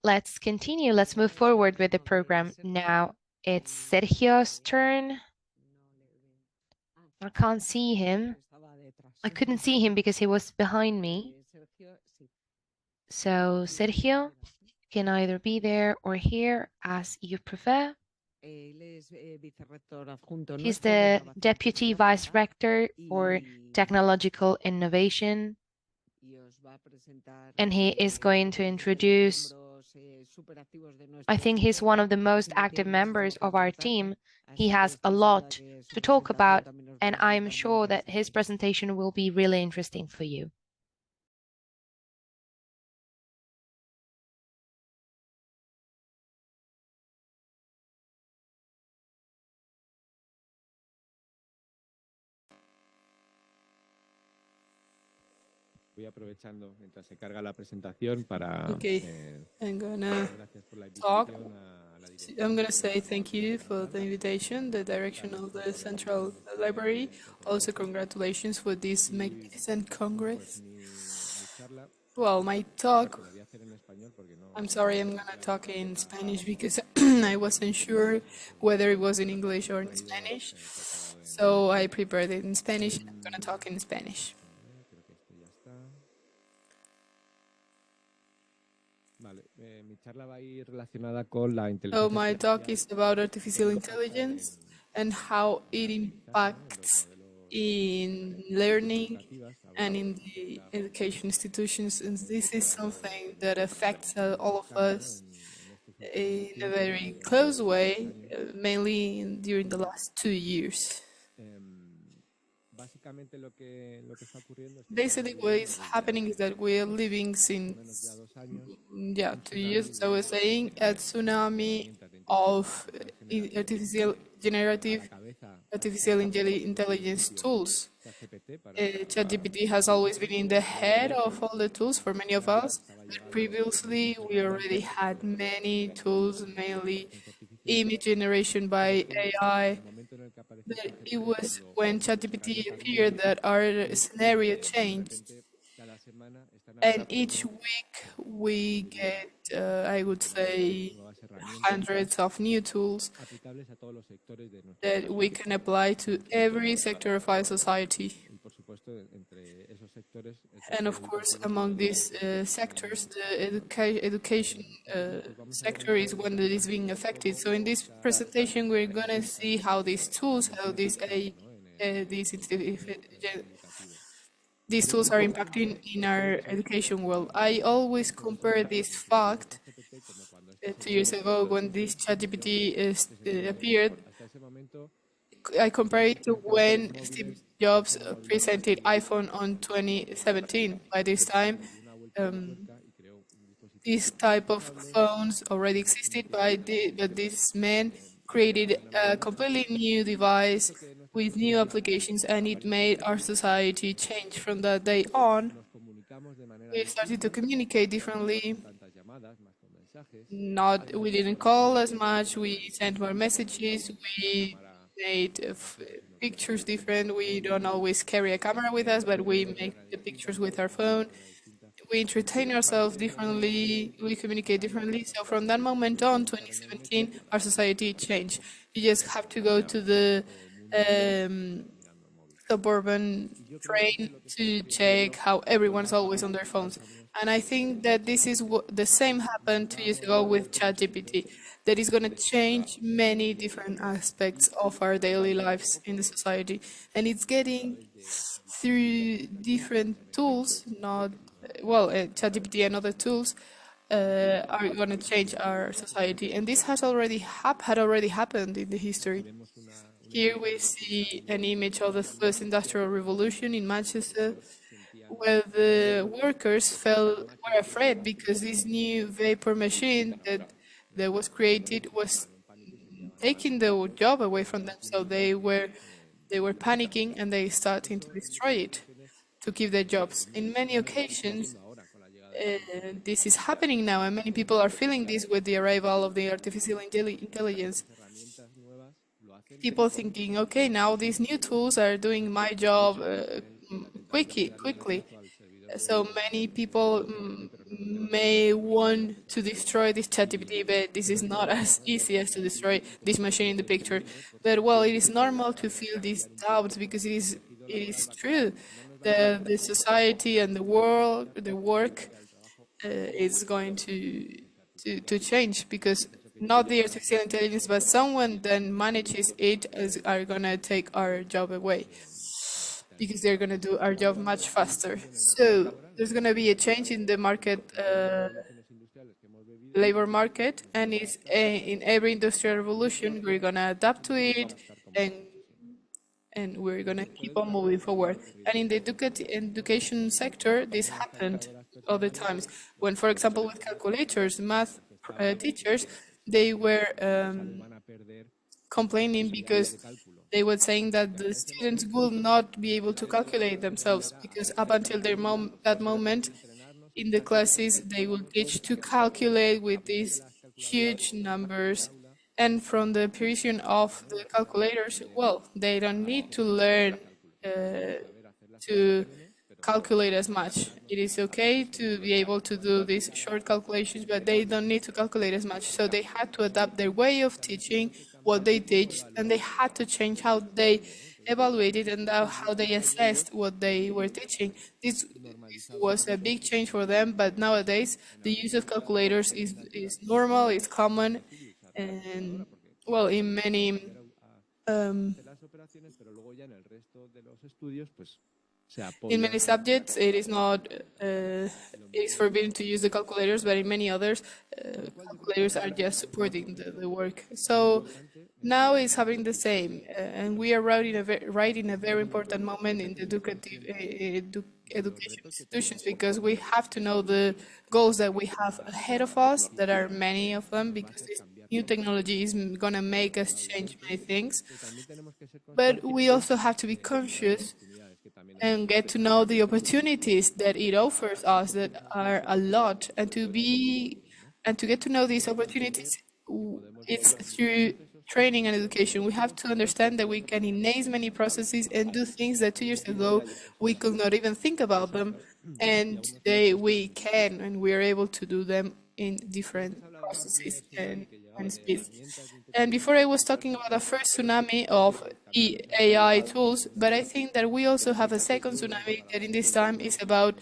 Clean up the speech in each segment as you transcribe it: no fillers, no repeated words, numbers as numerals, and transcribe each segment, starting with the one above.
let's continue. Let's move forward with the program. Now it's Sergio's turn. I can't see him. I couldn't see him because he was behind me. So Sergio can either be there or here as you prefer. He's the Deputy Vice Rector for Technological Innovation, and he is going to introduce, I think he's one of the most active members of our team. He has a lot to talk about, and I'm sure that his presentation will be really interesting for you. Voy aprovechando mientras se carga la presentación para. I'm gonna talk. I'm gonna say thank you for the invitation, the direction of the Central Library. Also, congratulations for this magnificent Congress. Well, my talk. I'm sorry, I'm gonna talk in Spanish because I wasn't sure whether it was in English or in Spanish. So I prepared it in Spanish, and I'm gonna talk in Spanish. So my talk is about artificial intelligence and how it impacts in learning and in the education institutions. And this is something that affects all of us in a very close way, mainly during the last 2 years. Basically, what is happening is that we are living since 2 years, as I was saying, a tsunami of generative artificial intelligence tools. ChatGPT has always been in the head of all the tools for many of us, but previously we already had many tools, mainly image generation by AI. But it was when ChatGPT appeared that our scenario changed. And each week we get, I would say, hundreds of new tools that we can apply to every sector of our society. And of course, among these sectors, the education sector is one that is being affected. So in this presentation, we're going to see how these tools, these tools are impacting in our education world. I always compare this fact 2 years ago when this ChatGPT appeared. I compare it to when Steve Jobs presented iPhone on 2017. By this time, this type of phones already existed, but this man created a completely new device with new applications, and it made our society change. From that day on, we started to communicate differently. We didn't call as much, we sent more messages, we made pictures different. We don't always carry a camera with us, but we make the pictures with our phone. We entertain ourselves differently, we communicate differently. So from that moment on, 2017, our society changed. You just have to go to the suburban train to check how everyone's always on their phones. And I think that this is what the same happened 2 years ago with ChatGPT. That is going to change many different aspects of our daily lives in the society. And it's getting through different tools, ChatGPT and other tools are going to change our society. And this has already had already happened in the history. Here we see an image of the first industrial revolution in Manchester, where the workers were afraid because this new vapor machine that was created was taking the job away from them. So they were panicking and they started to destroy it to keep their jobs. In many occasions, this is happening now, and many people are feeling this with the arrival of the artificial intelligence. People thinking, okay, now these new tools are doing my job quickly. So many people may want to destroy this ChatGPT, but this is not as easy as to destroy this machine in the picture. But well, it is normal to feel these doubts because it is true that the society and the world, the work, is going to change because not the artificial intelligence, but someone that manages it are gonna take our job away because they're gonna do our job much faster. So there's gonna be a change in the market, labor market, and it's in every industrial revolution we're gonna adapt to it, and we're gonna keep on moving forward. And in the education sector, this happened other times when, for example, with calculators, math teachers, they were complaining because they were saying that the students will not be able to calculate themselves because up until that moment in the classes they will teach to calculate with these huge numbers, and from the provision of the calculators, well, they don't need to learn to calculate as much. It is okay to be able to do these short calculations, but they don't need to calculate as much. So they had to adapt their way of teaching, what they teach, and they had to change how they evaluated and how they assessed what they were teaching. This was a big change for them, but nowadays the use of calculators is normal, it's common, and well, in many in many subjects, it is not. It is forbidden to use the calculators, but in many others, calculators are just supporting the work. So now it's happening the same, and we are right in a very important moment in the education institutions because we have to know the goals that we have ahead of us. There are many of them because this new technology is going to make us change many things. But we also have to be conscious and get to know the opportunities that it offers us that are a lot, and to get to know these opportunities, it's through training and education. We have to understand that we can enhance many processes and do things that 2 years ago we could not even think about them, and today we can, and we are able to do them in different processes and speeds. And before I was talking about the first tsunami of AI tools, but I think that we also have a second tsunami that in this time is about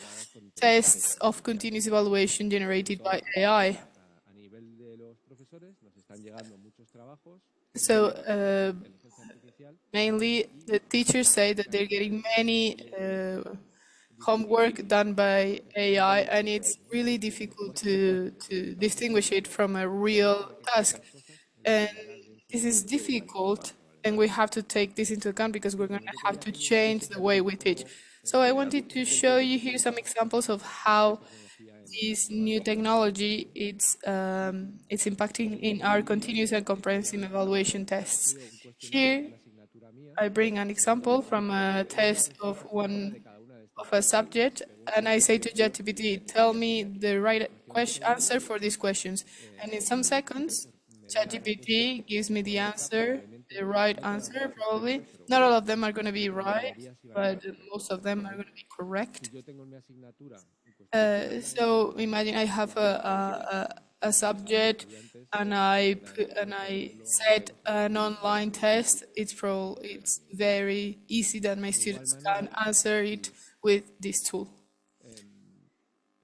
tests of continuous evaluation generated by AI. So mainly the teachers say that they're getting many homework done by AI, and it's really difficult to distinguish it from a real task. And this is difficult, and we have to take this into account because we're going to have to change the way we teach. So I wanted to show you here some examples of how this new technology it's impacting in our continuous and comprehensive evaluation tests. Here, I bring an example from a test of a subject, and I say to ChatGPT, tell me the right answer for these questions. And in some seconds, ChatGPT gives me the answer, the right answer, probably. Not all of them are going to be right, but most of them are going to be correct. So imagine I have a subject, and I set an online test. It's very easy that my students can answer it with this tool.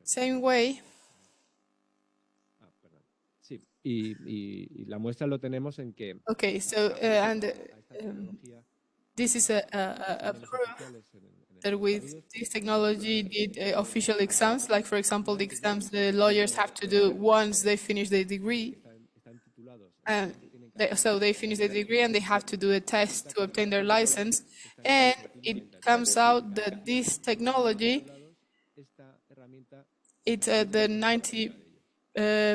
Same way. Y la muestra lo tenemos en que. Okay, so this is a proof that with this technology did official exams, like for example the exams the lawyers have to do once they finish their degree. And so they finish the degree and they have to do a test to obtain their license. And it comes out that this technology, it's the 90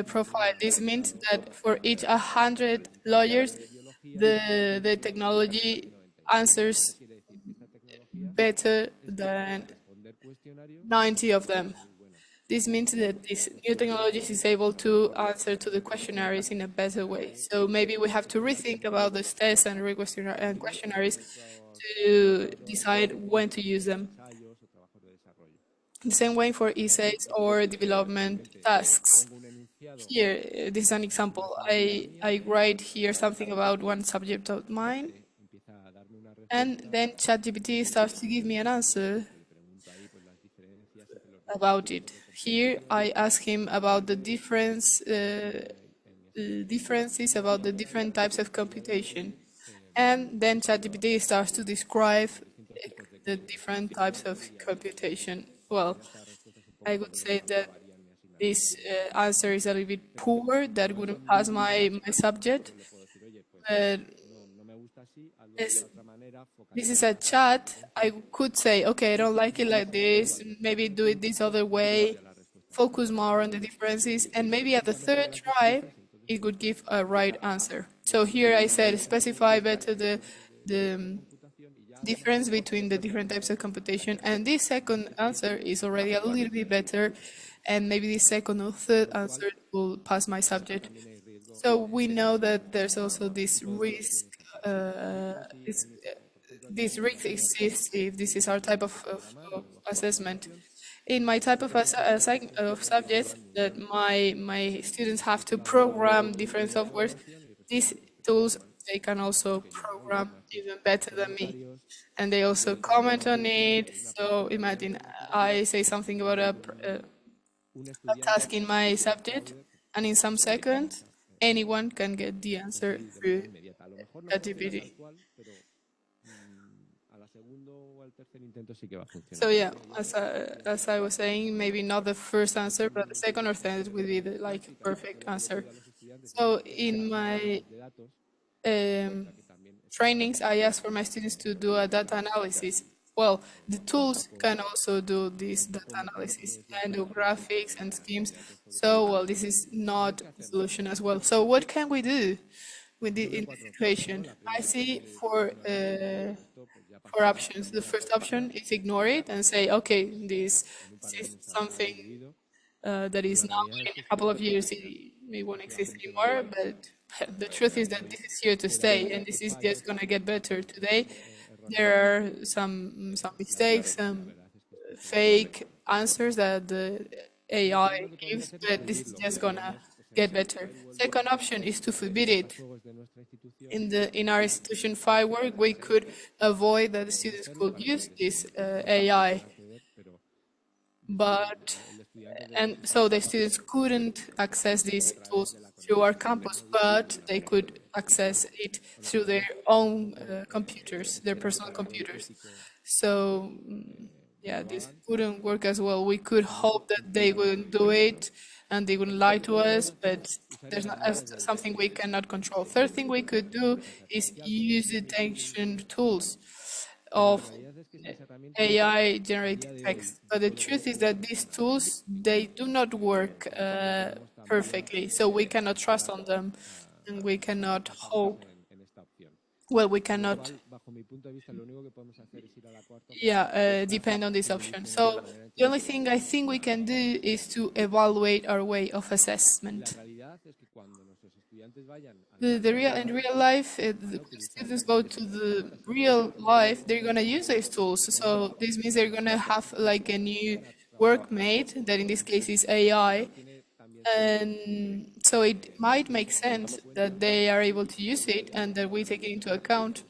profile. This means that for each 100 lawyers, the technology answers better than 90 of them. This means that this new technology is able to answer to the questionnaires in a better way. So maybe we have to rethink about those tests and questionnaires to decide when to use them. The same way for essays or development tasks. Here, this is an example. I write here something about one subject of mine, and then ChatGPT starts to give me an answer about it. Here, I ask him about the differences about the different types of computation, and then ChatGPT starts to describe the different types of computation. Well, I would say that this answer is a little bit poor. That wouldn't pass my subject. But this, this is a chat. I could say, okay, I don't like it like this. Maybe do it this other way. Focus more on the differences. And maybe at the third try, it would give a right answer. So here I said specify better the difference between the different types of computation. And this second answer is already a little bit better. And maybe the second or third answer will pass my subject. So we know that there's also this risk. This risk exists if this is our type of assessment. In my type of subjects that my students have to program different softwares, these tools they can also program even better than me, and they also comment on it. So imagine I say something about a task in my subject, and in some seconds, anyone can get the answer through ChatGPT. So yeah, as I was saying, maybe not the first answer, but the second or third would be the like perfect answer. So in my trainings, I ask for my students to do a data analysis. Well, the tools can also do this data analysis and do graphics and schemes. So, well, this is not the solution as well. So, what can we do with in this situation? I see four options. The first option is ignore it and say, okay, this is something that is now in a couple of years it won't exist anymore. But the truth is that this is here to stay, and this is just gonna get better. Today, there are some mistakes, some fake answers that the AI gives, but this is just gonna get better. Second option is to forbid it. In our institution 5 work, we could avoid that the students could use this AI, but and so the students couldn't access these tools through our campus, but they could access it through their own computers, their personal computers. So yeah, this wouldn't work as well. We could hope that they wouldn't do it and they wouldn't lie to us, but there's not something we cannot control. Third thing we could do is use detection tools of AI generated text. But the truth is that these tools, they do not work perfectly. So we cannot trust on them and we cannot hope. Well, we cannot, depend on this option. So the only thing I think we can do is to evaluate our way of assessment. In real life, the students go to the real life, they're gonna use these tools. So this means they're gonna have like a new workmate, that in this case is AI. And so it might make sense that they are able to use it and that we take it into account.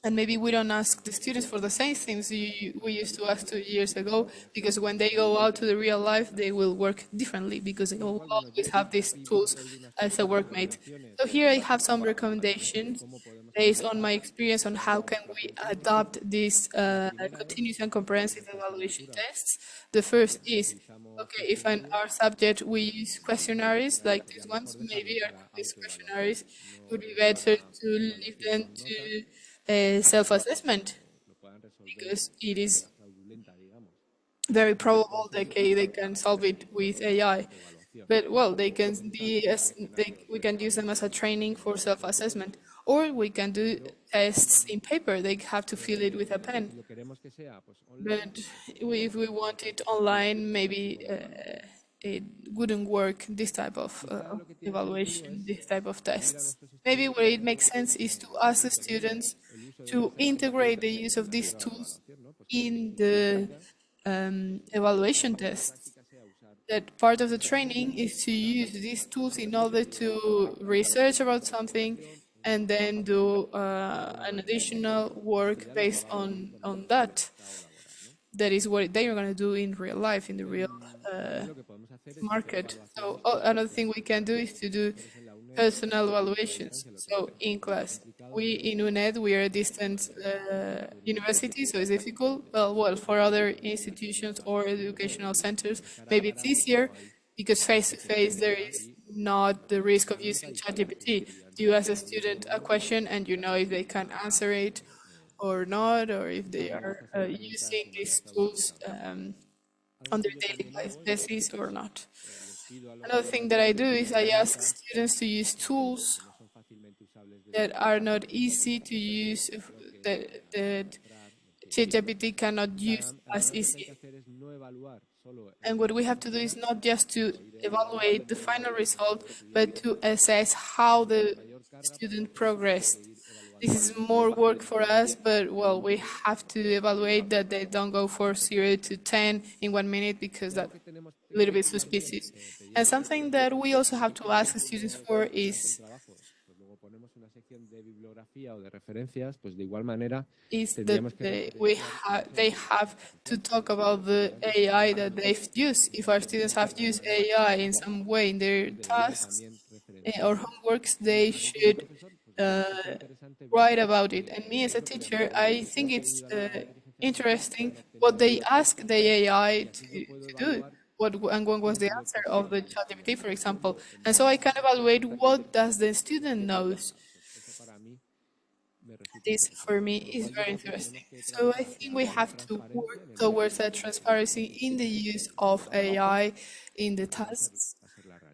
And maybe we don't ask the students for the same things we used to ask 2 years ago, because when they go out to the real life, they will work differently because they will always have these tools as a workmate. So here I have some recommendations based on my experience on how can we adopt these continuous and comprehensive evaluation tests. The first is, okay, if in our subject we use questionnaires like these ones, maybe these questionnaires would be better to leave them to self-assessment, because it is very probable that they can solve it with AI. But well, they can be we can use them as a training for self-assessment, or we can do tests in paper. They have to fill it with a pen. But if we want it online, maybe it wouldn't work. This type of evaluation, this type of tests. Maybe where it makes sense is to ask the students to integrate the use of these tools in the evaluation tests. That part of the training is to use these tools in order to research about something and then do an additional work based on that. That is what they are going to do in real life, in the real market. So another thing we can do is to do personal evaluations. So in class, we in UNED, we are a distance university, so it's difficult. Well, for other institutions or educational centers, maybe it's easier because face to face there is not the risk of using ChatGPT. You ask a student a question and you know if they can answer it or not, or if they are using these tools on their daily life basis or not. Another thing that I do is I ask students to use tools that are not easy to use, that ChatGPT cannot use as easy. And what we have to do is not just to evaluate the final result, but to assess how the student progressed. This is more work for us, but well, we have to evaluate that they don't go for 0 to 10 in 1 minute because that's a little bit suspicious. And something that we also have to ask the students for is they have to talk about the AI that they've used. If our students have used AI in some way in their tasks or homeworks, they should write about it. And me as a teacher, I think it's interesting what they ask the AI to do. What was the answer of the ChatGPT, for example. And so I can evaluate what does the student knows. This, for me, is very interesting. So I think we have to work towards that transparency in the use of AI in the tasks,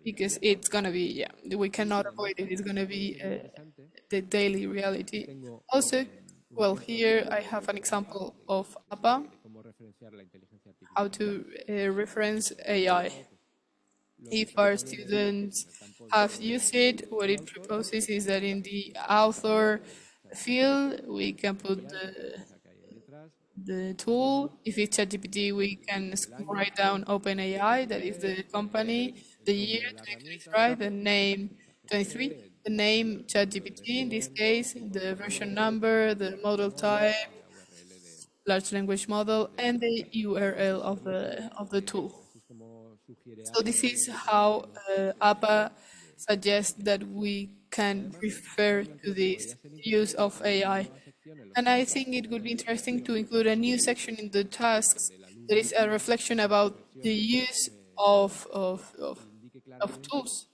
because it's going to be, we cannot avoid it. It's going to be the daily reality. Also, well, here I have an example of APA, how to reference AI. If our students have used it, what it proposes is that in the author field, we can put the tool. If it's ChatGPT, we can write down OpenAI, that is the company, the year 2023, the name 23, the name ChatGPT in this case, the version number, the model type, large language model, and the URL of the tool. So this is how APA suggests that we can refer to this use of AI. And I think it would be interesting to include a new section in the tasks that is a reflection about the use of tools.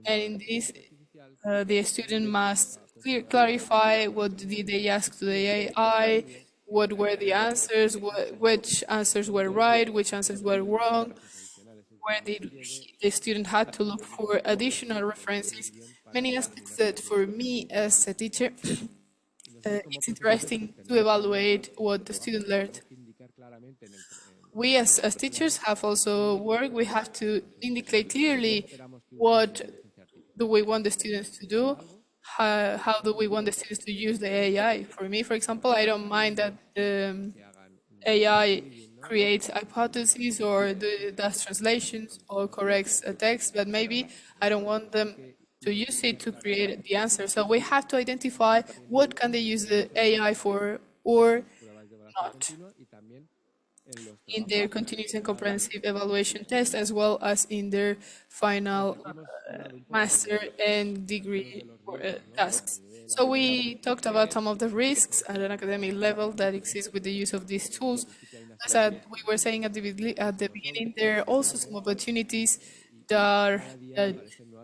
And in this, the student must clarify what did they ask to the AI, what were the answers, which answers were right, which answers were wrong, where the student had to look for additional references. Many aspects that for me as a teacher, it's interesting to evaluate what the student learned. We as teachers have also work. We have to indicate clearly what do we want the students to do, how do we want the students to use the AI. For me, for example, I don't mind that AI creates hypotheses or does translations or corrects a text, but maybe I don't want them to use it to create the answer. So we have to identify what can they use the AI for or not in their continuous and comprehensive evaluation test, as well as in their final master and degree tasks. So we talked about some of the risks at an academic level that exist with the use of these tools. As we were saying at the beginning, there are also some opportunities that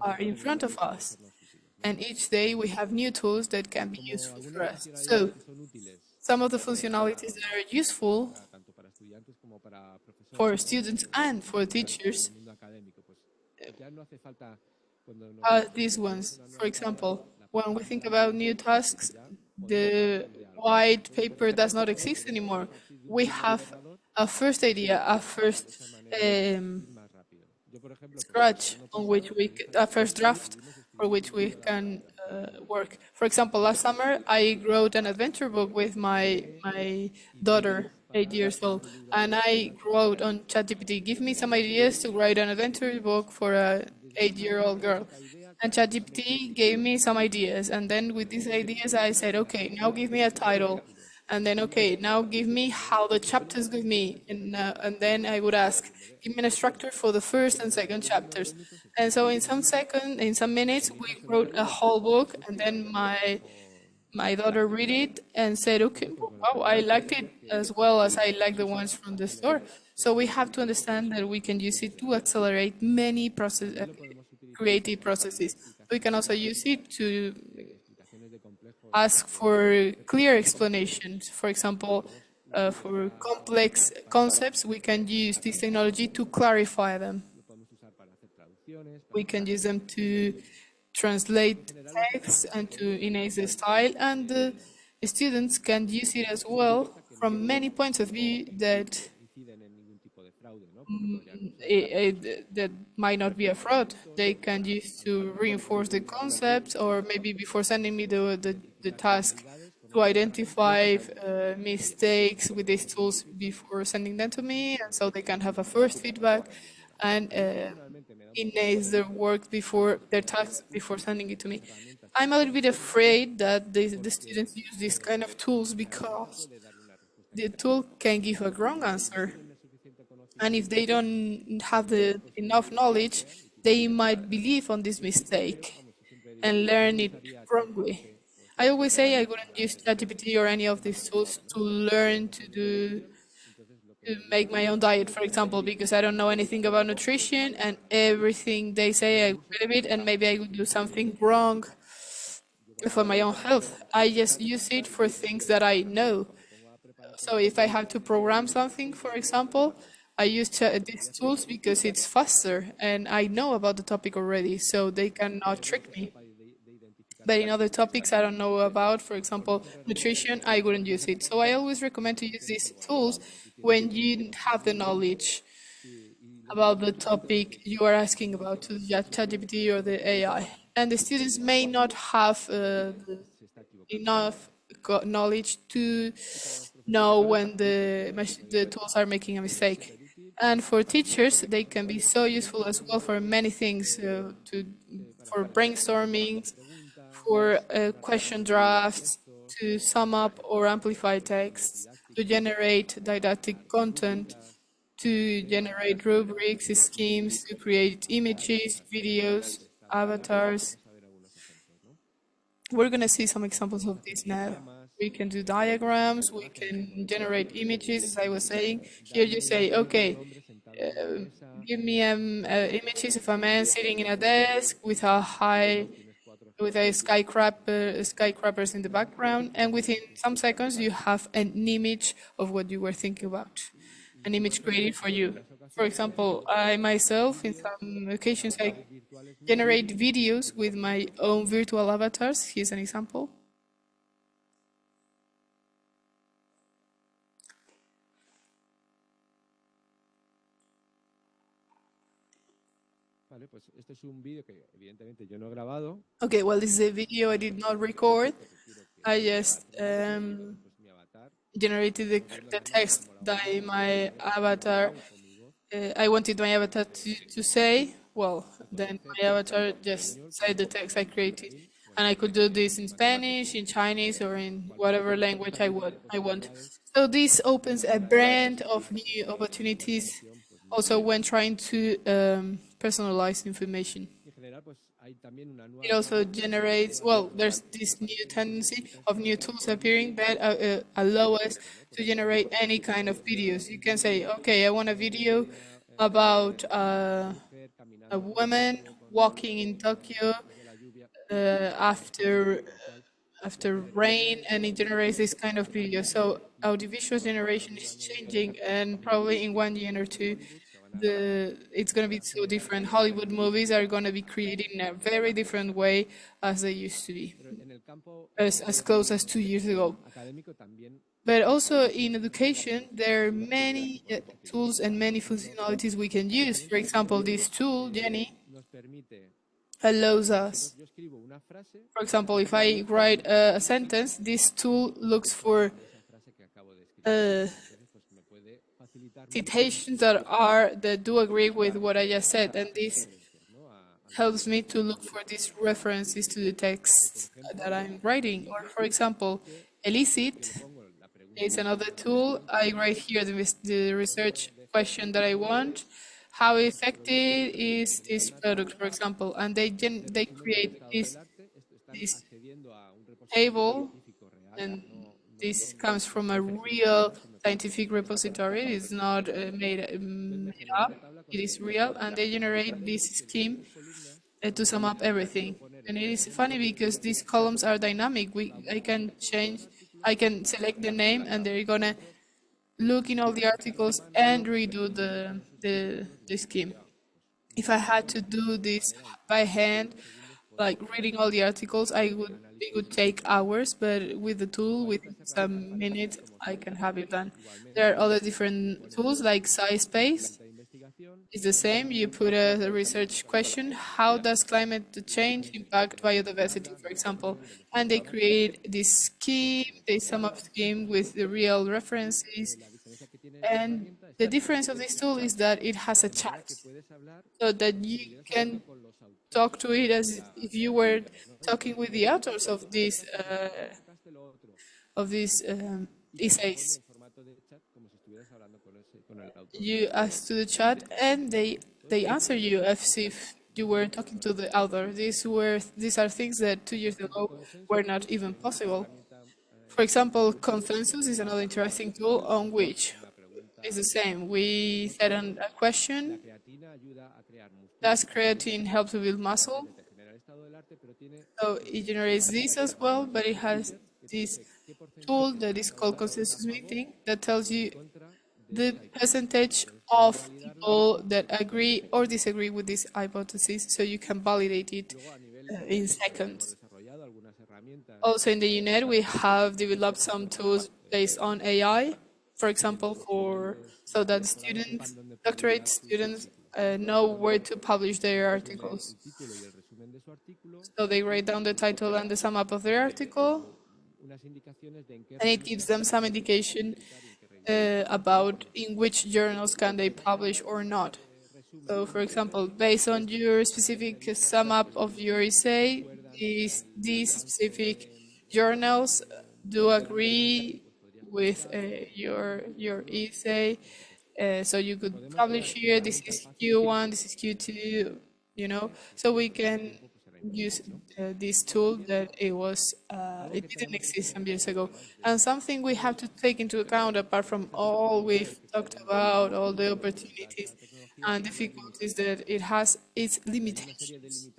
are in front of us. And each day we have new tools that can be useful for us. So some of the functionalities that are useful for students and for teachers are these ones. For example, when we think about new tasks, the white paper does not exist anymore. We have a first idea, a first scratch on which a first draft for which we can work. For example, last summer I wrote an adventure book with my daughter 8 years old, and I wrote on ChatGPT, give me some ideas to write an adventure book for a 8-year-old girl. And ChatGPT gave me some ideas, and then with these ideas I said, okay, now give me a title, and then okay, now give me how the chapters give me, and then I would ask, give me a structure for the first and second chapters, and so in some minutes, we wrote a whole book, and then my daughter read it and said, okay, wow, I liked it as well as I like the ones from the store. So we have to understand that we can use it to accelerate many creative processes. We can also use it to ask for clear explanations. For example, for complex concepts, we can use this technology to clarify them. We can use them to translate text and to enhance the style, and the students can use it as well from many points of view that that might not be a fraud. They can use to reinforce the concepts, or maybe before sending me the task, to identify mistakes with these tools before sending them to me, and so they can have a first feedback and enhance their work before their tasks before sending it to me. I'm a little bit afraid that the students use these kind of tools because the tool can give a wrong answer, and if they don't have enough knowledge, they might believe on this mistake and learn it wrongly. I always say I wouldn't use ChatGPT or any of these tools to learn to make my own diet, for example, because I don't know anything about nutrition, and everything they say I believe it, and maybe I would do something wrong for my own health. I just use it for things that I know. So if I have to program something, for example, I use these tools because it's faster and I know about the topic already, so they cannot trick me. But in other topics I don't know about, for example, nutrition, I wouldn't use it. So I always recommend to use these tools when you have the knowledge about the topic you are asking about to the ChatGPT or the AI. And the students may not have enough knowledge to know when the tools are making a mistake. And for teachers, they can be so useful as well for many things, for brainstorming, for question drafts, to sum up or amplify texts, to generate didactic content, to generate rubrics, schemes, to create images, videos, avatars. We're going to see some examples of this now. We can do diagrams, we can generate images, as I was saying. Here you say, okay, give me images of a man sitting in a desk with a skyscrapers in the background, and within some seconds you have an image of what you were thinking about, an image created for you. For example, I myself, in some occasions, I generate videos with my own virtual avatars. Here's an example. Okay, well, this is a video I did not record. I just generated the text by my avatar. I wanted my avatar to say, well, then my avatar just said the text I created. And I could do this in Spanish, in Chinese, or in whatever language I want. So this opens a brand of new opportunities also when trying to personalize information. It also generates, well, there's this new tendency of new tools appearing that allow us to generate any kind of videos. You can say, okay, I want a video about a woman walking in Tokyo after rain, and it generates this kind of video. So audiovisual generation is changing, and probably in 1 year or two, it's going to be so different. Hollywood movies are going to be created in a very different way as they used to be, as close as 2 years ago. But also in education, there are many tools and many functionalities we can use. For example, this tool, Jenny, allows us. For example, if I write a sentence, this tool looks for citations that do agree with what I just said, and this helps me to look for these references to the text that I'm writing. Or, for example, Elicit is another tool. I write here the research question that I want. How effective is this product, for example? And they create this table, and this comes from a real scientific repository. It's not made up. It is real, and they generate this scheme to sum up everything. And it is funny because these columns are dynamic. I can select the name, and they're gonna look in all the articles and redo the scheme. If I had to do this by hand, like reading all the articles, it would take hours, but with the tool, within some minutes, I can have it done. There are other different tools like SciSpace. It's the same. You put a research question: how does climate change impact biodiversity, for example? And they create this scheme, they sum up scheme with the real references. And the difference of this tool is that it has a chat, so that you can talk to it as if you were talking with the authors of these essays. You ask to the chat, and they answer you as if you were talking to the author. These are things that 2 years ago were not even possible. For example, Consensus is another interesting tool on which is the same. We set a question. Does creatine help to build muscle? So it generates this as well, but it has this tool that is called consensus meeting that tells you the percentage of people that agree or disagree with this hypothesis, so you can validate it in seconds. Also in the UNED, we have developed some tools based on AI, for example, so that students, doctorate students, know where to publish their articles. So they write down the title and the sum up of their article, and it gives them some indication about in which journals can they publish or not. So, for example, based on your specific sum up of your essay, these specific journals do agree with your essay. So you could publish here, this is Q1, this is Q2, you know. So we can use this tool that it didn't exist some years ago. And something we have to take into account, apart from all we've talked about, all the opportunities and difficulties, that it has its limitations.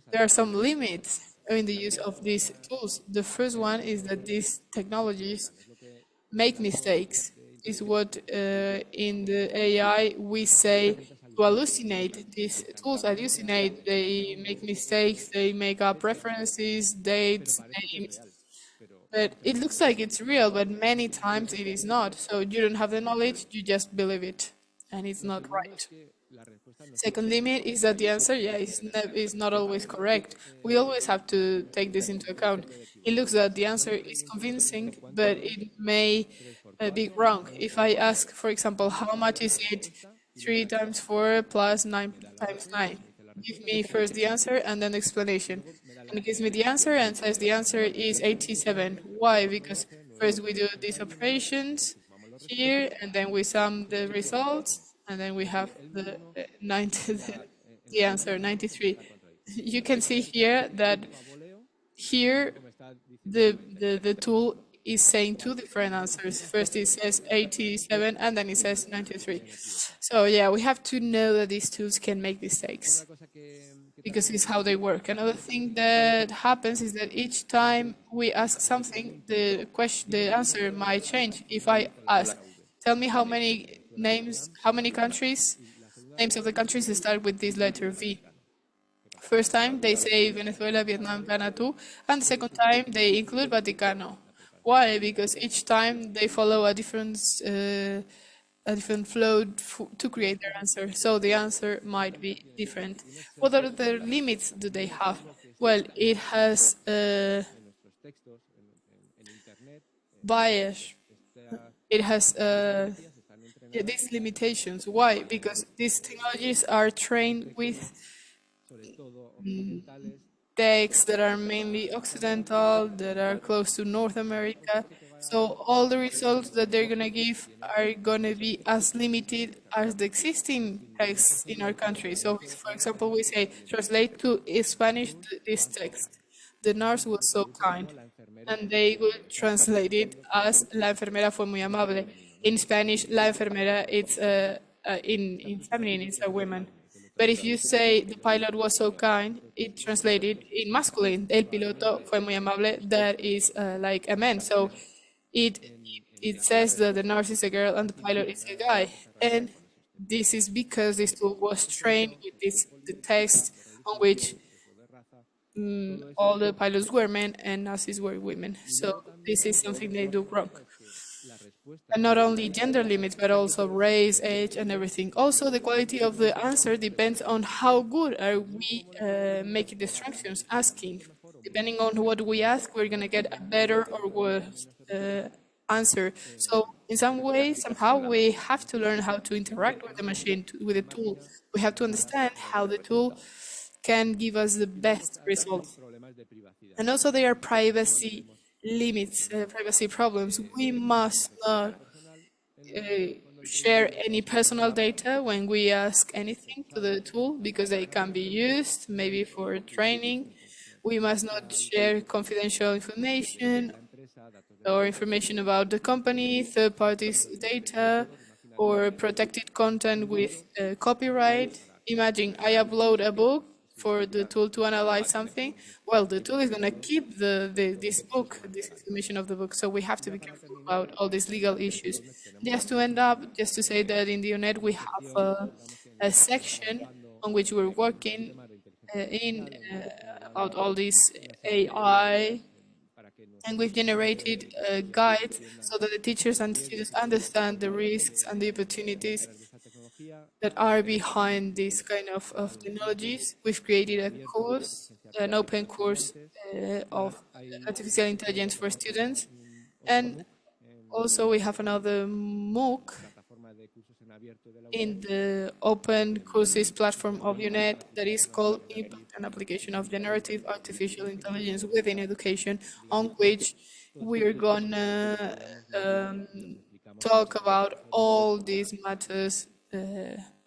There are some limits in the use of these tools. The first one is that these technologies make mistakes. Is what in the AI we say to hallucinate. These tools hallucinate, they make mistakes, they make up references, dates, names. But it looks like it's real, but many times it is not. So you don't have the knowledge, you just believe it, and it's not right. Second limit is that the answer, is not always correct. We always have to take this into account. It looks that the answer is convincing, but it may be wrong. If I ask, for example, how much is it 3 times 4 plus 9 times 9? Give me first the answer and then the explanation. And it gives me the answer and says the answer is 87. Why? Because first we do these operations here, and then we sum the results, and then we have the the answer, 93. You can see here that here the tool is saying 2 different answers. First it says 87 and then it says 93. So yeah, we have to know that these tools can make mistakes because it's how they work. Another thing that happens is that each time we ask something, the answer might change. If I ask, tell me how many names of the countries start with this letter V. First time they say Venezuela, Vietnam, Vanuatu, and the second time they include Vaticano. Why? Because each time they follow a different flow to create their answer. So the answer might be different. What are the limits do they have? Well, it has bias. It has these limitations. Why? Because these technologies are trained with texts that are mainly Occidental, that are close to North America. So all the results that they're going to give are going to be as limited as the existing texts in our country. So, for example, we say, translate to Spanish this text. The nurse was so kind. And they will translate it as la enfermera fue muy amable. In Spanish, la enfermera, it's in feminine, it's a woman. But if you say the pilot was so kind, it translated in masculine. El piloto fue muy amable. That is like a man. So it it says that the nurse is a girl and the pilot is a guy. And this is because this tool was trained with the text on which all the pilots were men and nurses were women. So this is something they do wrong. And not only gender limits, but also race, age, and everything. Also, the quality of the answer depends on how good are we making the instructions, asking. Depending on what we ask, we're going to get a better or worse answer. So in some way, somehow, we have to learn how to interact with the machine, with the tool. We have to understand how the tool can give us the best results. And also there are privacy limits, privacy problems. We must not share any personal data when we ask anything to the tool because they can be used maybe for training. We must not share confidential information or information about the company, third parties' data, or protected content with copyright. Imagine I upload a book for the tool to analyze something. Well, the tool is going to keep this book, this information of the book. So we have to be careful about all these legal issues. Just to end up, just to say that in the UNED we have a section on which we're working about all this AI, and we've generated guides so that the teachers and students understand the risks and the opportunities that are behind this kind of technologies. We've created a course, an open course of artificial intelligence for students. And also we have another MOOC in the open courses platform of UNED that is called Impact and Application of Generative Artificial Intelligence Within Education, on which we're gonna talk about all these matters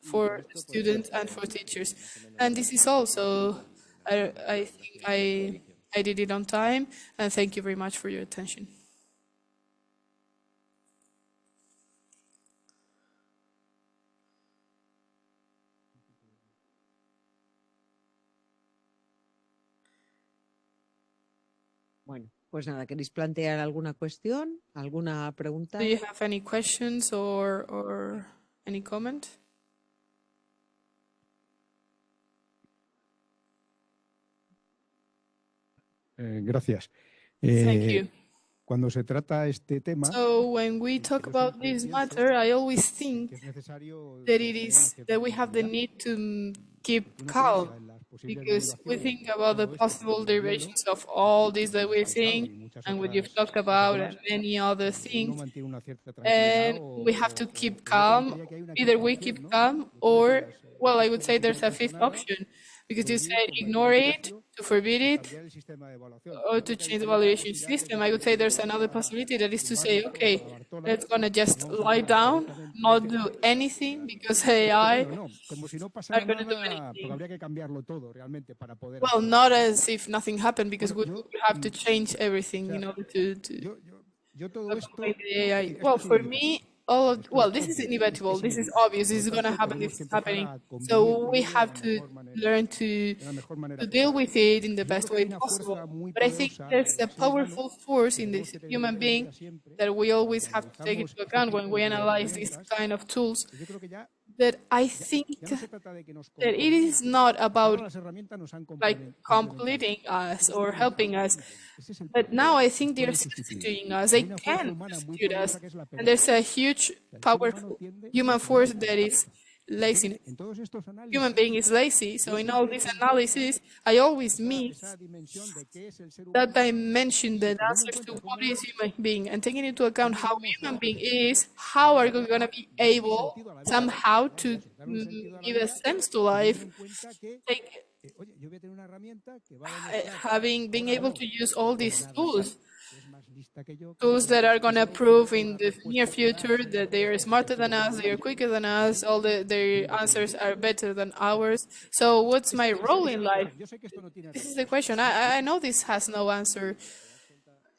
for students and for teachers. And this is also, I think I did it on time, and thank you very much for your attention. Bueno, pues nada, ¿queréis plantear alguna cuestión, alguna pregunta? Do you have any questions or any comment? Gracias. Thank you. Cuando se trata este tema, So when we talk about this matter, I always think that we have the need to keep calm, because we think about the possible derivations of all this that we're seeing and what you've talked about and many other things. And we have to keep calm. Either we keep calm or, well, I would say there's a fifth option, because you said ignore it, to forbid it, or to change the evaluation system. I would say there's another possibility, that is to say, okay, let's gonna just lie down, not do anything, because AI are gonna do anything. Well, not as if nothing happened, because we have to change everything in order to accommodate the AI. Well, for me, well, this is inevitable. This is obvious. This is going to happen. This is happening. So we have to learn to deal with it in the best way possible. But I think there's a powerful force in this human being that we always have to take into account when we analyze these kind of tools, that I think that it is not about like completing us or helping us, but now I think they're substituting us. They can substitute us, and there's a huge, powerful human force that is laziness. En todos estos análisis, Human being is lazy, so in all these analysis, I always miss esa dimensión de qué es el ser that humano, dimension, the answers to what is human being, and taking into account how human being is, how are we going to be able somehow to give a sense to life, en cuenta que, take, oye, yo voy a tener una herramienta que va a demostrar having being able to use all these tools, que es más lista que yo, tools that are going to prove in the near future that they are smarter than us, they are quicker than us, their answers are better than ours. So what's my role in life? yo sé que esto no tiene This is the question. I know this has no answer.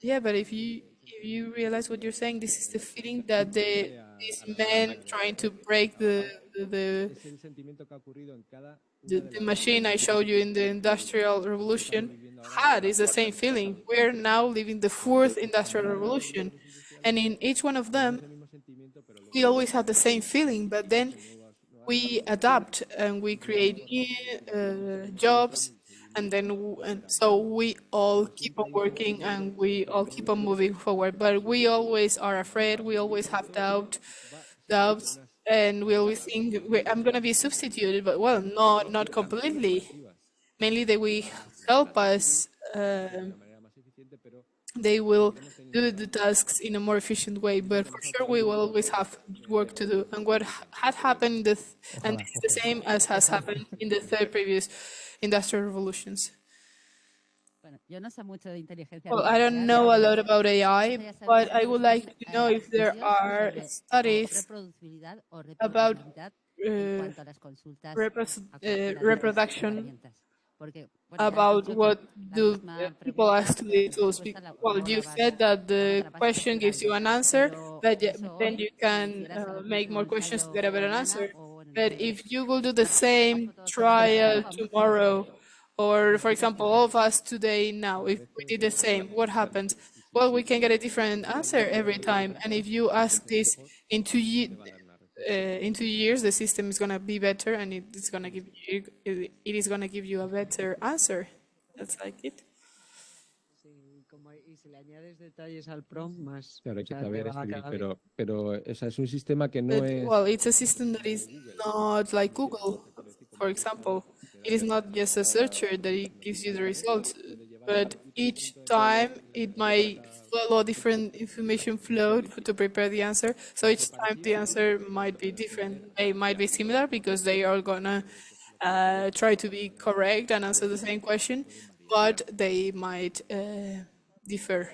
Yeah, but if you realize what you're saying, this is the feeling that these men trying to break the Es el sentimiento que ha ocurrido en cada the machine I showed you in the Industrial Revolution had is the same feeling. We're now living the fourth Industrial Revolution, and in each one of them, mismo sentimiento, pero we always have the same feeling, but then we adapt and we create new jobs, and then and so we all keep on working and we all keep on moving forward. But we always are afraid. We always have doubts, and we always think I'm going to be substituted. But well, not completely. Mainly, they will help us. They will do the tasks in a more efficient way, but for sure we will always have work to do. And what had happened, and it's the same as has happened in the third previous industrial revolutions. Well, I don't know a lot about AI, but I would like to know if there are studies about reproduction, about what do people ask to the tools. Well, you said that the question gives you an answer, but then you can make more questions to get a better answer. But if you will do the same trial tomorrow, or for example, all of us today now, if we did the same, what happens? Well, we can get a different answer every time. And if you ask this in 2 years, the system is going to be better, and it is going to give you a better answer. That's like it. Y si le añades detalles al prompt, más. Claro, hay que o sea, te saber va escribir, cada vez. pero es un sistema que no es... Well, it's a system that is not like Google, for example. It is not just a searcher that it gives you the results, but each time it might follow different information flow to prepare the answer. So each time the answer might be different. They might be similar because they are gonna try to be correct and answer the same question, but they might differ.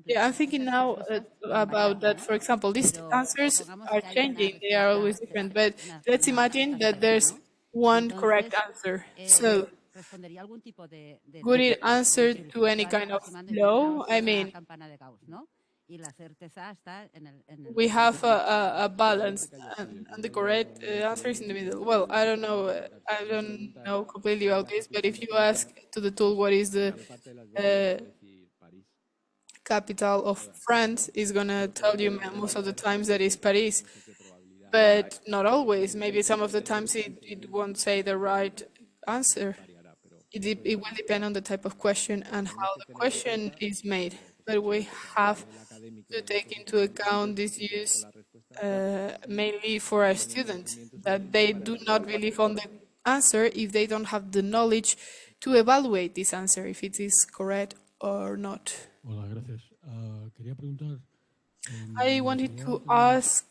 Yeah, I'm thinking now about that. For example, these answers are changing. They are always different. But let's imagine that there's one correct answer. So would it answer to any kind of law? I mean, we have a balance, and the correct answer is in the middle. Well, I don't know. I don't know completely about this, but if you ask to the tool what is the capital of France, is gonna tell you most of the times that it's Paris, but not always. Maybe some of the times it won't say the right answer. It will depend on the type of question and how the question is made. But we have to take into account this use mainly for our students, that they do not believe on the answer if they don't have the knowledge to evaluate this answer, if it is correct or not. Hola, gracias. Quería preguntar. I wanted to ask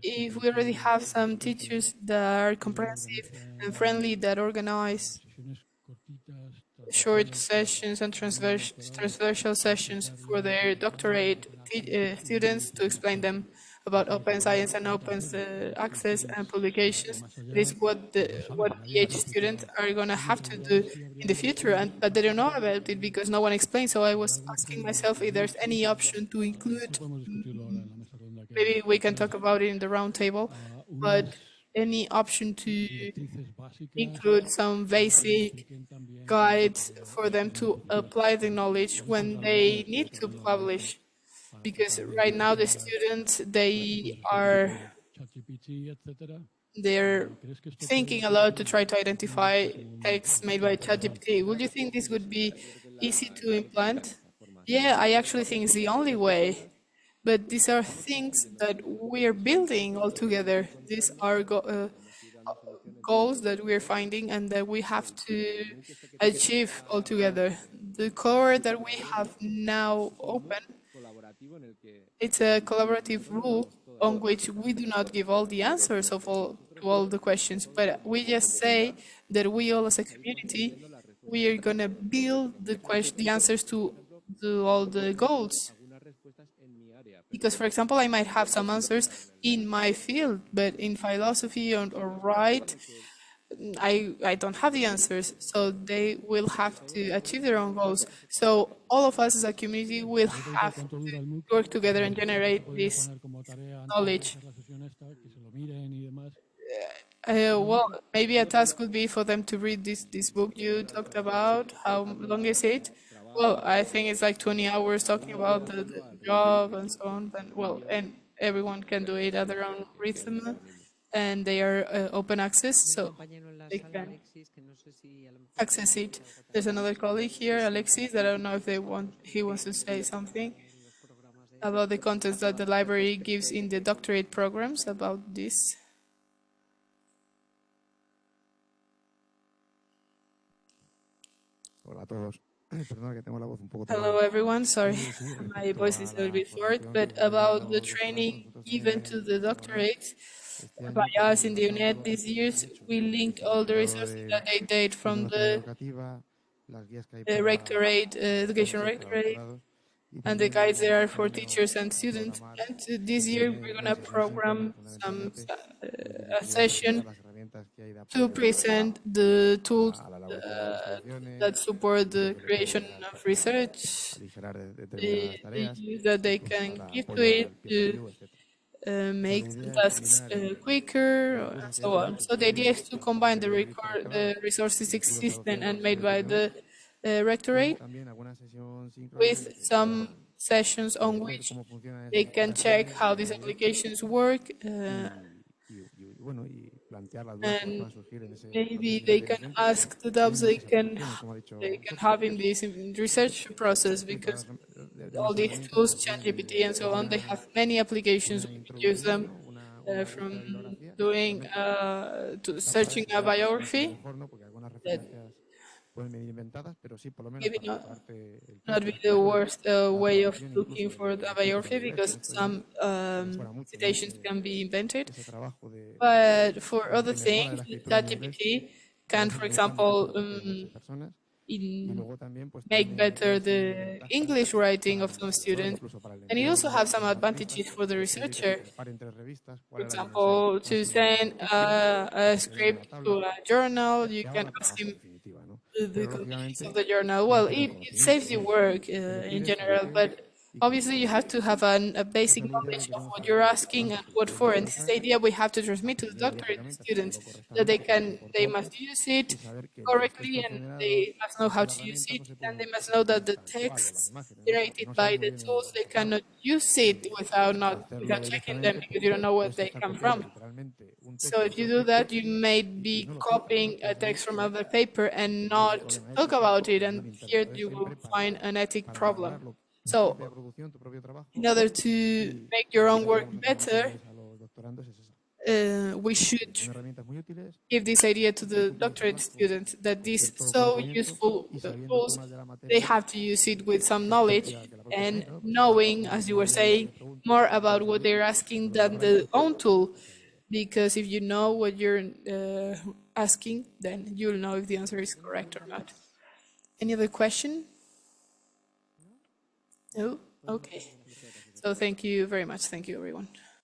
if we already have some teachers that are comprehensive and friendly, that organize short sessions and transversal sessions for their doctorate students to explain them about open science and open access and publications. This is what PhD students are going to have to do in the future, but they don't know about it because no one explains. So I was asking myself if there's any option to include, maybe we can talk about it in the round table, but any option to include some basic guides for them to apply the knowledge when they need to publish. Because right now the students, they're thinking a lot to try to identify texts made by ChatGPT. Would you think this would be easy to implement? Yeah, I actually think it's the only way. But these are things that we are building all together. These are goals that we are finding and that we have to achieve all together. The core that we have now open, it's a collaborative rule on which we do not give all the answers of to all the questions, but we just say that we all as a community, we are going to build the answers to all the goals. Because, for example, I might have some answers in my field, but in philosophy or right, I don't have the answers. So they will have to achieve their own goals. So all of us as a community will have to work together and generate this knowledge. Well, maybe a task would be for them to read this book you talked about. How long is it? Well, I think it's like 20 hours talking about the job and so on. And well, and everyone can do it at their own rhythm, and they are open access, so they can access it. There's another colleague here, Alexis, that I don't know if he wants to say something about the contents that the library gives in the doctorate programs about this. Hello everyone, sorry, my voice is a little bit short, but about the training given to the doctorates by us in the UNED these years, we linked all the resources that they did from the rectorate, education rectorate, and the guides there are for teachers and students. And this year we're going to program a session to present the tools that support the creation of research, the use that they can give to it to make the tasks quicker, and so on. So the idea is to combine the resources existing and made by the rectorate with some sessions on which they can check how these applications work, and maybe they can ask the doubts they can have in this research process, because all these tools, ChatGPT and so on, they have many applications. We can use them from doing to searching a biography. That maybe not be the worst way of looking for the biography, because some citations can be invented. But for other things, ChatGPT can, for example, make better the English writing of some students. And it also has some advantages for the researcher. For example, to send a script to a journal, you can ask him the contents of the journal. Well, it saves you work in general, but obviously you have to have a basic knowledge of what you're asking and what for. And this is the idea we have to transmit to the doctorate students, that they must use it correctly, and they must know how to use it, and they must know that the texts generated by the tools, they cannot use it without checking them, because you don't know where they come from. So if you do that, you may be copying a text from another paper and not talk about it, and here you will find an ethic problem. So in order to make your own work better, we should give this idea to the doctorate students, that these so useful tools, they have to use it with some knowledge and knowing, as you were saying, more about what they're asking than the own tool. Because if you know what you're asking, then you'll know if the answer is correct or not. Any other question? No? Okay. So thank you very much. Thank you, everyone.